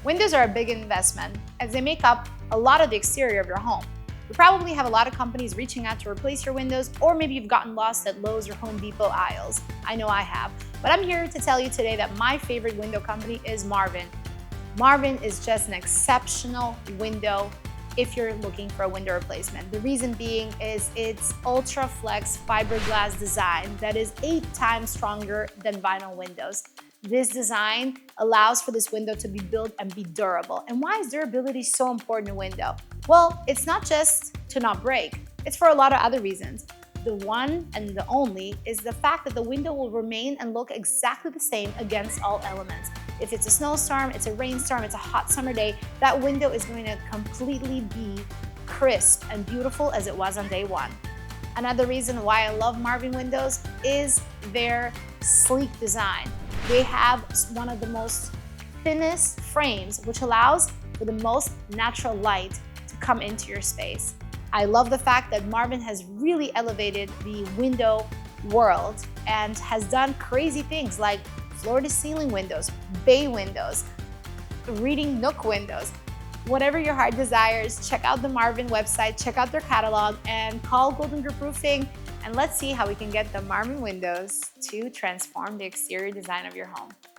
Windows are a big investment as they make up a lot of the exterior of your home. You probably have a lot of companies reaching out to replace your windows, or maybe you've gotten lost at Lowe's or Home Depot aisles. I know I have. But I'm here to tell you today that my favorite window company is Marvin. Marvin is just an exceptional window if you're looking for a window replacement. The reason being is its ultra flex fiberglass design that is 8 times stronger than vinyl windows. This design allows for this window to be built and be durable. And why is durability so important in a window? Well, it's not just to not break, it's for a lot of other reasons. The one and the only is the fact that the window will remain and look exactly the same against all elements. If it's a snowstorm, it's a rainstorm, it's a hot summer day, that window is going to completely be crisp and beautiful as it was on day one. Another reason why I love Marvin windows is their sleek design. They have one of the most thinnest frames, which allows for the most natural light to come into your space. I love the fact that Marvin has really elevated the window world and has done crazy things like floor-to-ceiling windows, bay windows, reading nook windows. Whatever your heart desires, check out the Marvin website, check out their catalog, and call Golden Group Roofing, and let's see how we can get the Marvin windows to transform the exterior design of your home.